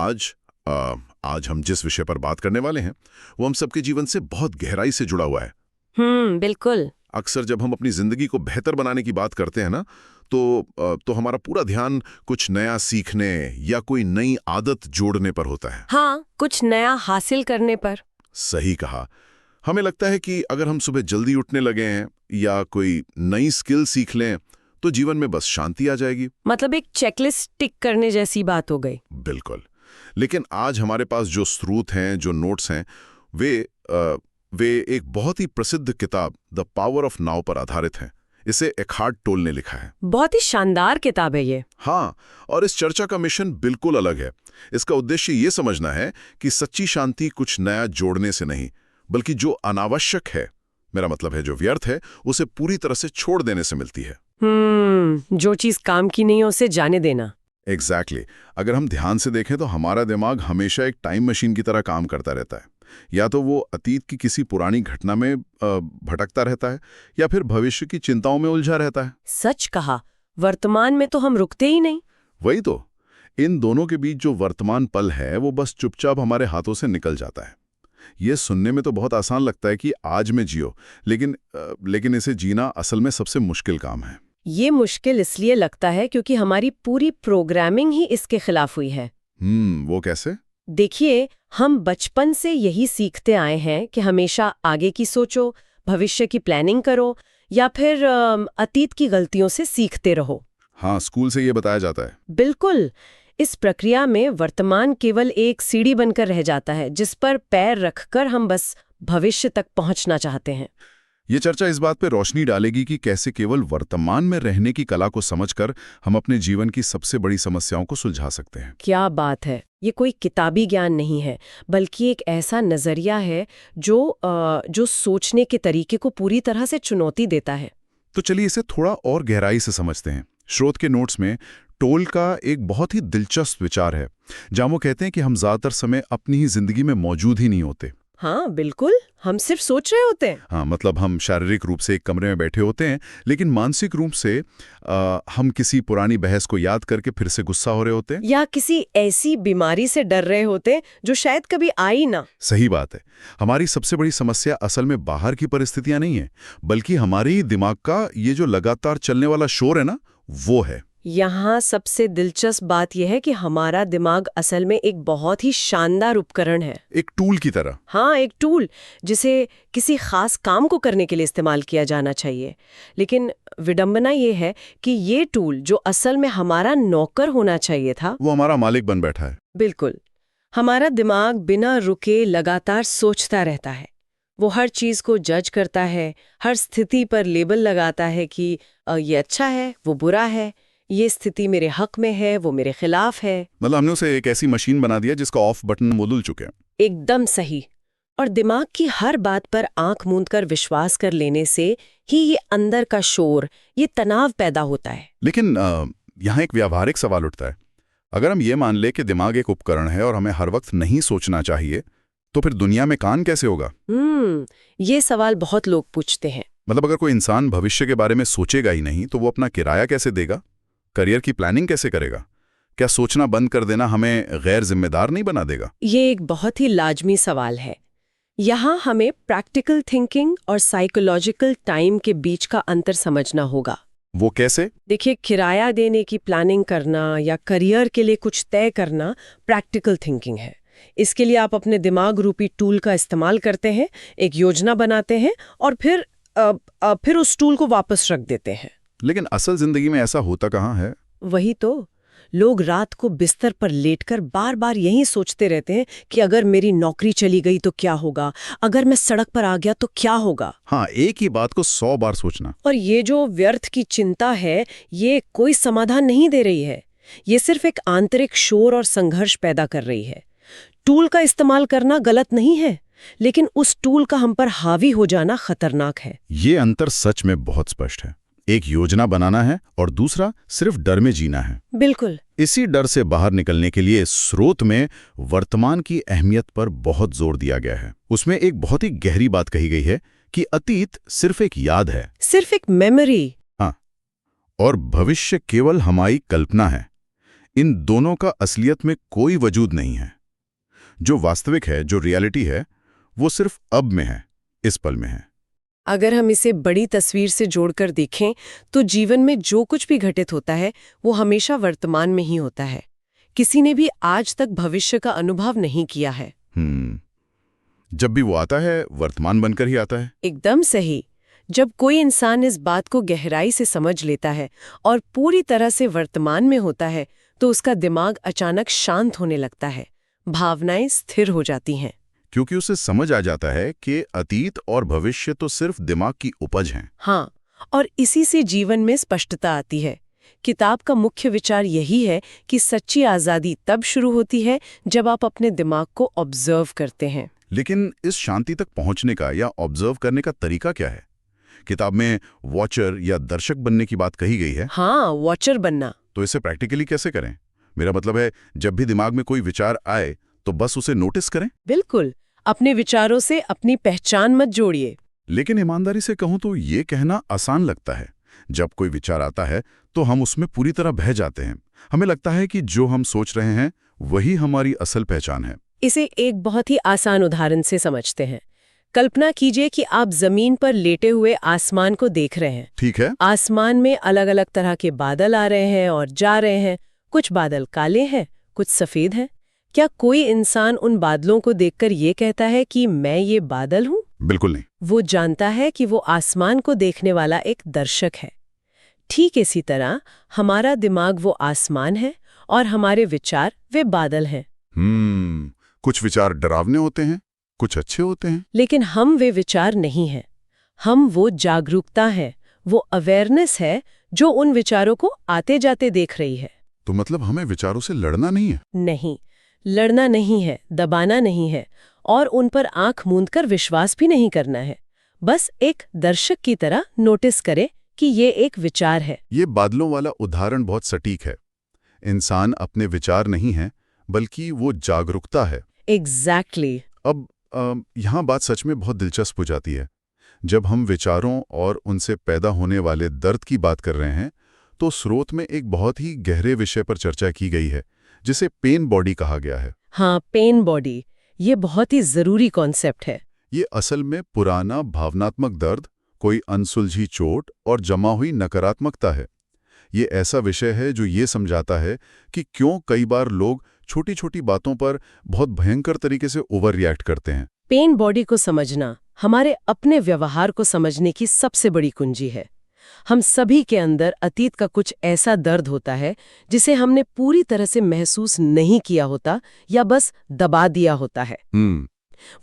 आज आज हम जिस विषय पर बात करने वाले हैं वो हम सबके जीवन से बहुत गहराई से जुड़ा हुआ है। बिल्कुल। अक्सर जब हम अपनी जिंदगी को बेहतर बनाने की बात करते हैं ना, तो हमारा पूरा ध्यान कुछ नया सीखने या कोई नई आदत जोड़ने पर होता है। हाँ, कुछ नया हासिल करने पर। सही कहा। हमें लगता है कि अगर हम सुबह जल्दी उठने लगे हैं या कोई नई स्किल सीख लें तो जीवन में बस शांति आ जाएगी। मतलब एक चेकलिस्ट टिक करने जैसी बात हो गई। बिल्कुल। लेकिन आज हमारे पास जो स्रोत हैं, जो नोट्स हैं, वे एक बहुत ही प्रसिद्ध किताब द पावर ऑफ नाउ पर आधारित हैं। इसे एकहार्ट टोल ने लिखा है। बहुत ही शानदार किताब है ये। हाँ, और इस चर्चा का मिशन बिल्कुल अलग है। इसका उद्देश्य ये समझना है कि सच्ची शांति कुछ नया जोड़ने से नहीं, बल्कि जो अनावश्यक है, मेरा मतलब है जो व्यर्थ है, उसे पूरी तरह से छोड़ देने से मिलती है। जो चीज काम की नहीं है उसे जाने देना। एग्जैक्टली। अगर हम ध्यान से देखें तो हमारा दिमाग हमेशा एक टाइम मशीन की तरह काम करता रहता है। या तो वो अतीत की किसी पुरानी घटना में भटकता रहता है या फिर भविष्य की चिंताओं में उलझा रहता है। सच कहा, वर्तमान में तो हम रुकते ही नहीं। वही तो। इन दोनों के बीच जो वर्तमान पल है वो बस चुपचाप हमारे हाथों से निकल जाता है। ये सुनने में तो बहुत आसान लगता है कि आज में जियो, लेकिन इसे जीना असल में सबसे मुश्किल काम है। ये मुश्किल इसलिए लगता है क्योंकि हमारी पूरी प्रोग्रामिंग ही इसके खिलाफ हुई है। वो कैसे? देखिए, हम बचपन से यही सीखते आए हैं कि हमेशा आगे की सोचो, भविष्य की प्लानिंग करो या फिर अतीत की गलतियों से सीखते रहो। हाँ, स्कूल से ये बताया जाता है। बिल्कुल। इस प्रक्रिया में वर्तमान केवल एक सीढ़ी बनकर रह जाता है जिस पर पैर रखकर हम बस भविष्य तक पहुंचना चाहते हैं। ये चर्चा इस बात पे रोशनी डालेगी कि कैसे केवल वर्तमान में रहने की कला को समझकर हम अपने जीवन की सबसे बड़ी समस्याओं को सुलझा सकते हैं। क्या बात है! ये कोई किताबी ज्ञान नहीं है, बल्कि एक ऐसा नजरिया है जो सोचने के तरीके को पूरी तरह से चुनौती देता है। तो चलिए इसे थोड़ा और गहराई से समझते हैं। स्रोत के नोट्स में टोल का एक बहुत ही दिलचस्प विचार है, जहां वो कहते हैं कि हम ज्यादातर समय अपनी ही जिंदगी में मौजूद ही नहीं होते। हाँ बिल्कुल, हम सिर्फ सोच रहे होते हैं। हाँ, मतलब हम शारीरिक रूप से एक कमरे में बैठे होते हैं, लेकिन मानसिक रूप से हम किसी पुरानी बहस को याद करके फिर से गुस्सा हो रहे होते हैं, या किसी ऐसी बीमारी से डर रहे होते हैं जो शायद कभी आई ना। सही बात है। हमारी सबसे बड़ी समस्या असल में बाहर की परिस्थितियां नहीं है, बल्कि हमारे ही दिमाग का ये जो लगातार चलने वाला शोर है ना, वो है। यहाँ सबसे दिलचस्प बात यह है कि हमारा दिमाग असल में एक बहुत ही शानदार उपकरण है। एक टूल की तरह। हाँ, एक टूल जिसे किसी खास काम को करने के लिए इस्तेमाल किया जाना चाहिए। लेकिन विडंबना ये है कि ये टूल जो असल में हमारा नौकर होना चाहिए था, वो हमारा मालिक बन बैठा है। बिल्कुल। हमारा दिमाग बिना रुके लगातार सोचता रहता है। वो हर चीज को जज करता है, हर स्थिति पर लेबल लगाता है कि ये अच्छा है, वो बुरा है, ये स्थिति मेरे हक में है, वो मेरे खिलाफ है। मतलब हमने उसे एक ऐसी मशीन बना दिया जिसका ऑफ बटन मॉडल चुके हैं। एकदम सही। और दिमाग की हर बात पर आंख मूंदकर विश्वास कर लेने से ही ये अंदर का शोर, ये तनाव पैदा होता है। लेकिन यहाँ एक व्यावहारिक सवाल उठता है। अगर हम ये मान ले कि दिमाग एक उपकरण है और हमें हर वक्त नहीं सोचना चाहिए, तो फिर दुनिया में काम कैसे होगा? ये सवाल बहुत लोग पूछते हैं। मतलब अगर कोई इंसान भविष्य के बारे में सोचेगा ही नहीं तो वो अपना किराया कैसे देगा? करियर की प्लानिंग कैसे करेगा? क्या सोचना बंद कर देना हमें गैर जिम्मेदार नहीं बना देगा? ये एक बहुत ही लाजमी सवाल है। यहाँ हमें प्रैक्टिकल थिंकिंग और साइकोलॉजिकल टाइम के बीच का अंतर समझना होगा। वो कैसे? देखिए, किराया देने की प्लानिंग करना या करियर के लिए कुछ तय करना प्रैक्टिकल थिंकिंग है। इसके लिए आप अपने दिमाग रूपी टूल का इस्तेमाल करते हैं, एक योजना बनाते हैं और फिर उस टूल को वापस रख देते हैं। लेकिन असल जिंदगी में ऐसा होता कहाँ है? वही तो। लोग रात को बिस्तर पर लेटकर बार बार यही सोचते रहते हैं कि अगर मेरी नौकरी चली गई तो क्या होगा, अगर मैं सड़क पर आ गया तो क्या होगा। हाँ, एक ही बात को 100 बार सोचना। और ये जो व्यर्थ की चिंता है, ये कोई समाधान नहीं दे रही है। ये सिर्फ एक आंतरिक शोर और संघर्ष पैदा कर रही है। टूल का इस्तेमाल करना गलत नहीं है, लेकिन उस टूल का हम पर हावी हो जाना खतरनाक है। ये अंतर सच में बहुत स्पष्ट है। एक योजना बनाना है और दूसरा सिर्फ डर में जीना है। बिल्कुल। इसी डर से बाहर निकलने के लिए स्रोत में वर्तमान की अहमियत पर बहुत जोर दिया गया है। उसमें एक बहुत ही गहरी बात कही गई है कि अतीत सिर्फ एक याद है, सिर्फ एक मेमोरी। हाँ, और भविष्य केवल हमारी कल्पना है। इन दोनों का असलियत में कोई वजूद नहीं है। जो वास्तविक है, जो रियलिटी है, वो सिर्फ अब में है, इस पल में है। अगर हम इसे बड़ी तस्वीर से जोड़कर देखें तो जीवन में जो कुछ भी घटित होता है वो हमेशा वर्तमान में ही होता है। किसी ने भी आज तक भविष्य का अनुभव नहीं किया है। जब भी वो आता है, वर्तमान बनकर ही आता है। एकदम सही। जब कोई इंसान इस बात को गहराई से समझ लेता है और पूरी तरह से वर्तमान में होता है तो उसका दिमाग अचानक शांत होने लगता है, भावनाएं स्थिर हो जाती हैं। क्योंकि उसे समझ आ जाता है कि अतीत और भविष्य तो सिर्फ दिमाग की उपज हैं। हाँ, और इसी से जीवन में स्पष्टता आती है। किताब का मुख्य विचार यही है कि सच्ची आज़ादी तब शुरू होती है जब आप अपने दिमाग को ऑब्जर्व करते हैं। लेकिन इस शांति तक पहुंचने का या ऑब्जर्व करने का तरीका क्या है? किताब में वॉचर या दर्शक बनने की बात कही गई है। हाँ, वॉचर बनना। तो इसे प्रैक्टिकली कैसे करें? मेरा मतलब है, जब भी दिमाग में कोई विचार आए तो बस उसे नोटिस करें। बिल्कुल, अपने विचारों से अपनी पहचान मत जोड़िए। लेकिन ईमानदारी से कहूं तो ये कहना आसान लगता है। जब कोई विचार आता है तो हम उसमें पूरी तरह बह जाते हैं। हमें लगता है कि जो हम सोच रहे हैं वही हमारी असल पहचान है। इसे एक बहुत ही आसान उदाहरण से समझते हैं। कल्पना कीजिए कि आप जमीन पर लेटे हुए आसमान को देख रहे हैं। ठीक है। आसमान में अलग अलग तरह के बादल आ रहे हैं और जा रहे हैं। कुछ बादल काले हैं, कुछ सफेद हैं। क्या कोई इंसान उन बादलों को देखकर ये कहता है कि मैं ये बादल हूं? बिल्कुल नहीं। वो जानता है कि वो आसमान को देखने वाला एक दर्शक है। ठीक इसी तरह हमारा दिमाग वो आसमान है और हमारे विचार वे बादल हैं। कुछ विचार डरावने होते हैं, कुछ अच्छे होते हैं। लेकिन हम वे विचार नहीं हैं। हम वो जागरूकता है, वो अवेयरनेस है जो उन विचारों को आते जाते देख रही है। तो मतलब हमें विचारों से लड़ना नहीं है? नहीं, लड़ना नहीं है, दबाना नहीं है और उन पर आंख मूंदकर विश्वास भी नहीं करना है। बस एक दर्शक की तरह नोटिस करे कि ये एक विचार है। ये बादलों वाला उदाहरण बहुत सटीक है। इंसान अपने विचार नहीं है, बल्कि वो जागरूकता है। एग्जैक्टली। अब यहाँ बात सच में बहुत दिलचस्प हो जाती है। जब हम विचारों और उनसे पैदा होने वाले दर्द की बात कर रहे हैं तो स्रोत में एक बहुत ही गहरे विषय पर चर्चा की गई है, जिसे पेन बॉडी कहा गया है। हाँ, पेन बॉडी, ये बहुत ही जरूरी कॉन्सेप्ट है। ये असल में पुराना भावनात्मक दर्द, कोई अनसुलझी चोट और जमा हुई नकारात्मकता है। ये ऐसा विषय है जो ये समझाता है कि क्यों कई बार लोग छोटी छोटी बातों पर बहुत भयंकर तरीके से ओवर रिएक्ट करते हैं। पेन बॉडी को समझना हमारे अपने व्यवहार को समझने की सबसे बड़ी कुंजी है। हम सभी के अंदर अतीत का कुछ ऐसा दर्द होता है जिसे हमने पूरी तरह से महसूस नहीं किया होता या बस दबा दिया होता है।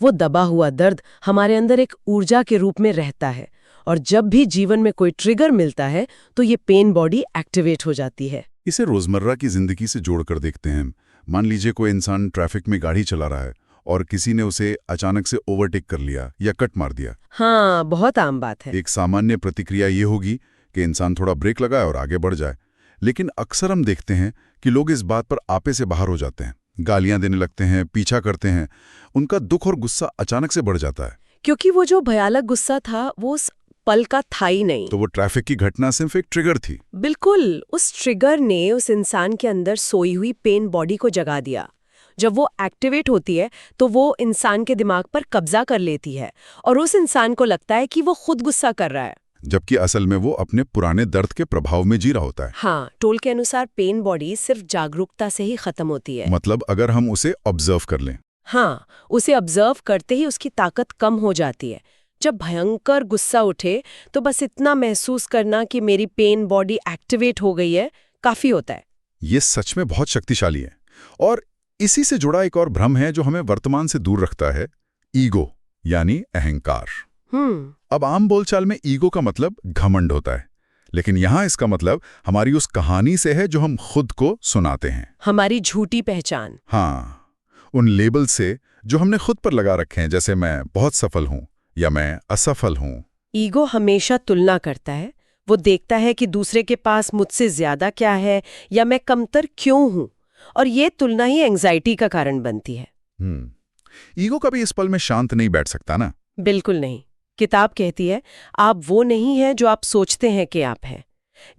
वो दबा हुआ दर्द हमारे अंदर एक ऊर्जा के रूप में रहता है और जब भी जीवन में कोई ट्रिगर मिलता है तो ये पेन बॉडी एक्टिवेट हो जाती है। इसे रोजमर्रा की जिंदगी से जोड़कर देखते हैं। मान लीजिए कोई इंसान ट्रैफिक में गाड़ी चला रहा है और किसी ने उसे अचानक से ओवरटेक कर लिया या कट मार दिया। हाँ, बहुत आम बात है। एक सामान्य प्रतिक्रिया ये होगी कि इंसान थोड़ा ब्रेक लगाए और आगे बढ़ जाए। लेकिन अक्सर हम देखते हैं कि लोग इस बात पर आपे से बाहर हो जाते हैं, गालियां देने लगते हैं, पीछा करते हैं। उनका दुख और गुस्सा अचानक से बढ़ जाता है। क्योंकि वो जो भयानक गुस्सा था वो उस पल का था ही नहीं। तो वो ट्रैफिक की घटना सिर्फ एक ट्रिगर थी। बिल्कुल, उस ट्रिगर ने उस इंसान के अंदर सोई हुई पेन बॉडी को जगा दिया। जब वो एक्टिवेट होती है तो वो इंसान के दिमाग पर कब्जा कर लेती है और उस इंसान को लगता है कि वो खुद गुस्सा कर रहा है, जबकि असल में वो अपने पुराने दर्द के प्रभाव में जी रहा होता है। हाँ, टोल के अनुसार पेन बॉडी सिर्फ जागरूकता से ही खत्म होती है। मतलब अगर हम उसे ऑब्जर्व कर लें। हाँ, उसे ऑब्जर्व करते ही उसकी ताकत कम हो जाती है। जब भयंकर गुस्सा उठे तो बस इतना महसूस करना कि मेरी पेन बॉडी एक्टिवेट हो गई है काफी होता है। ये सच में बहुत शक्तिशाली है। और इसी से जुड़ा एक और भ्रम है जो हमें वर्तमान से दूर रखता है, ईगो यानी अहंकार। अब आम बोलचाल में ईगो का मतलब घमंड होता है, लेकिन यहाँ इसका मतलब हमारी उस कहानी से है जो हम खुद को सुनाते हैं। हमारी झूठी पहचान। हाँ, उन लेबल से जो हमने खुद पर लगा रखे हैं, जैसे मैं बहुत सफल हूँ या मैं असफल हूँ। ईगो हमेशा तुलना करता है। वो देखता है कि दूसरे के पास मुझसे ज्यादा क्या है या मैं कमतर क्यों हूँ, और ये तुलना ही एंजाइटी का कारण बनती है। ईगो कभी इस पल में शांत नहीं बैठ सकता ना? बिल्कुल नहीं। किताब कहती है आप वो नहीं हैं जो आप सोचते हैं कि आप हैं।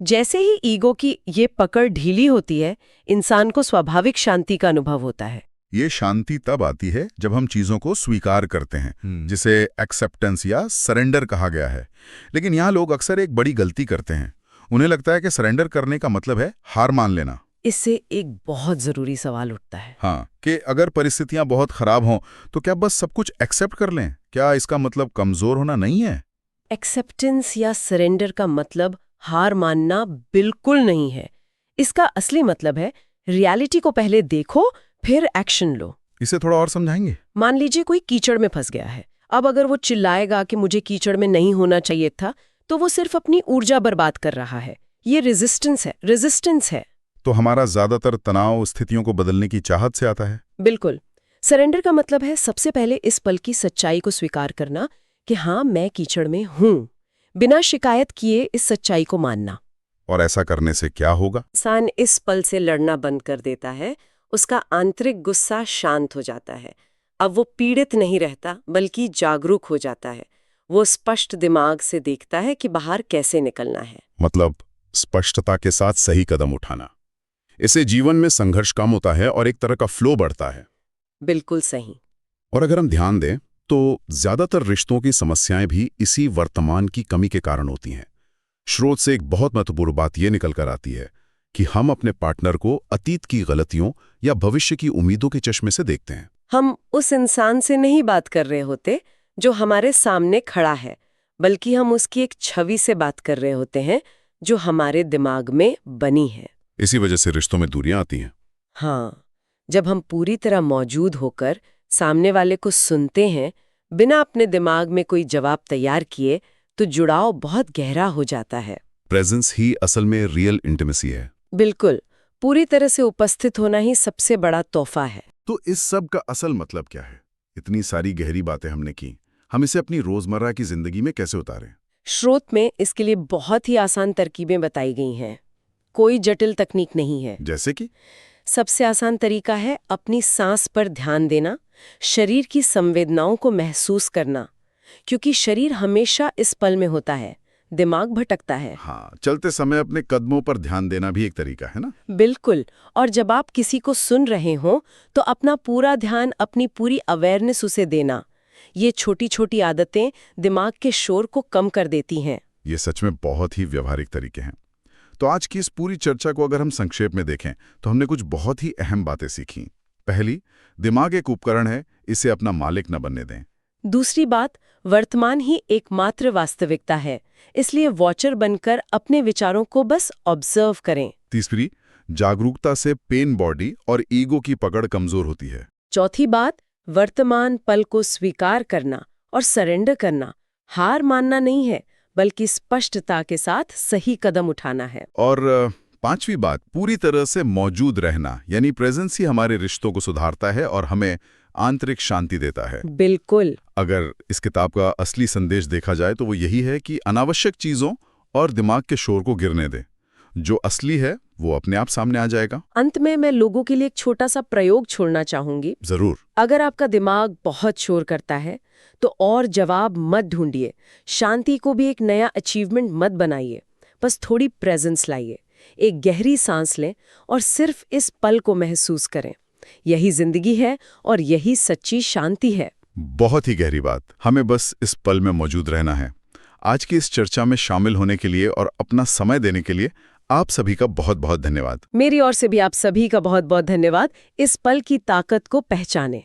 जैसे ही ईगो की ये पकड़ ढीली होती है, इंसान को स्वाभाविक शांति का अनुभव होता है। ये शांति तब आती है जब हम चीजों को स्वीकार करते हैं, जिसे एक्सेप्टेंस या सरेंडर कहा गया है। लेकिन यहाँ लोग अक्सर एक बड़ी गलती करते हैं। उन्हें लगता है कि सरेंडर करने का मतलब है हार मान लेना। इससे एक बहुत जरूरी सवाल उठता है। हाँ, कि अगर परिस्थितियां बहुत खराब हों तो क्या बस सब कुछ एक्सेप्ट कर लें? क्या इसका मतलब कमजोर होना नहीं है? एक्सेप्टेंस या सरेंडर का मतलब हार मानना बिल्कुल नहीं है। इसका असली मतलब है रियलिटी को पहले देखो, फिर एक्शन लो। इसे थोड़ा और समझाएंगे? मान लीजिए कोई कीचड़ में फंस गया है। अब अगर वो चिल्लाएगा कि मुझे कीचड़ में नहीं होना चाहिए था, तो वो सिर्फ अपनी ऊर्जा बर्बाद कर रहा है। ये रेजिस्टेंस है। तो हमारा ज्यादातर तनाव स्थितियों को बदलने की चाहत से आता है। बिल्कुल। सरेंडर का मतलब है सबसे पहले इस पल की सच्चाई को स्वीकार करना कि हाँ, मैं कीचड़ में हूं, बिना शिकायत किए इस सच्चाई को मानना। और ऐसा करने से क्या होगा? इंसान इस पल से लड़ना बंद कर देता है, उसका आंतरिक गुस्सा शांत हो जाता है। अब वो पीड़ित नहीं रहता, बल्कि जागरूक हो जाता है। वो स्पष्ट दिमाग से देखता है कि बाहर कैसे निकलना है। मतलब स्पष्टता के साथ सही कदम उठाना। इससे जीवन में संघर्ष कम होता है और एक तरह का फ्लो बढ़ता है। बिल्कुल सही। और अगर हम ध्यान दें तो ज्यादातर रिश्तों की समस्याएं भी इसी वर्तमान की कमी के कारण होती हैं। स्रोत से एक बहुत महत्वपूर्ण बात यह निकल कर आती है कि हम अपने पार्टनर को अतीत की गलतियों या भविष्य की उम्मीदों के चश्मे से देखते हैं। हम उस इंसान से नहीं बात कर रहे होते जो हमारे सामने खड़ा है, बल्कि हम उसकी एक छवि से बात कर रहे होते हैं जो हमारे दिमाग में बनी है। इसी वजह से रिश्तों में दूरियां आती हैं। हाँ, जब हम पूरी तरह मौजूद होकर सामने वाले को सुनते हैं, बिना अपने दिमाग में कोई जवाब तैयार किए, तो जुड़ाव बहुत गहरा हो जाता है। प्रेजेंस ही असल में रियल इंटीमेसी है। बिल्कुल, पूरी तरह से उपस्थित होना ही सबसे बड़ा तोहफा है। तो इस सब का असल मतलब क्या है? इतनी सारी गहरी बातें हमने की, हम इसे अपनी रोजमर्रा की जिंदगी में कैसे उतारें? स्रोत में इसके लिए बहुत ही आसान तरकीबें बताई गई हैं। कोई जटिल तकनीक नहीं है। जैसे कि? सबसे आसान तरीका है अपनी सांस पर ध्यान देना, शरीर की संवेदनाओं को महसूस करना, क्योंकि शरीर हमेशा इस पल में होता है, दिमाग भटकता है। हाँ, चलते समय अपने कदमों पर ध्यान देना भी एक तरीका है ना? बिल्कुल। और जब आप किसी को सुन रहे हो तो अपना पूरा ध्यान, अपनी पूरी अवेयरनेस उसे देना। ये छोटी छोटी आदतें दिमाग के शोर को कम कर देती हैं। ये सच में बहुत ही व्यवहारिक तरीके हैं। तो आज की इस पूरी चर्चा को अगर हम संक्षेप में देखें तो हमने कुछ बहुत ही अहम बातें सीखी। पहली, दिमाग एक उपकरण है, इसे अपना मालिक न बनने दें। दूसरी बात, वर्तमान ही एकमात्र वास्तविकता है, इसलिए वॉचर बनकर अपने विचारों को बस ऑब्जर्व करें। तीसरी, जागरूकता से पेन बॉडी और ईगो की पकड़ कमजोर होती है। चौथी बात, वर्तमान पल को स्वीकार करना और सरेंडर करना हार मानना नहीं है, बल्कि स्पष्टता के साथ सही कदम उठाना है। और पांचवी बात, पूरी तरह से मौजूद रहना, यानी प्रेजेंस ही हमारे रिश्तों को सुधारता है और हमें आंतरिक शांति देता है। बिल्कुल। अगर इस किताब का असली संदेश देखा जाए तो वो यही है कि अनावश्यक चीजों और दिमाग के शोर को गिरने दें। जो असली है वो अपने आप सामने आ जाएगा। अंत में मैं लोगों के लिए एक छोटा सा प्रयोग छोड़ना चाहूंगी। जरूर। अगर आपका दिमाग बहुत शोर करता है तो और जवाब मत ढूंढिए, शांति को भी एक नया अचीवमेंट मत बनाइए, बस थोड़ी प्रेजेंस लाइए, एक गहरी सांस लें और सिर्फ इस पल को महसूस करें। यही जिंदगी है और यही सच्ची शांति है। बहुत ही गहरी बात। हमें बस इस पल में मौजूद रहना है। आज की इस चर्चा में शामिल होने के लिए और अपना समय देने के लिए आप सभी का बहुत बहुत धन्यवाद। मेरी ओर से भी आप सभी का बहुत बहुत धन्यवाद। इस पल की ताकत को पहचानें।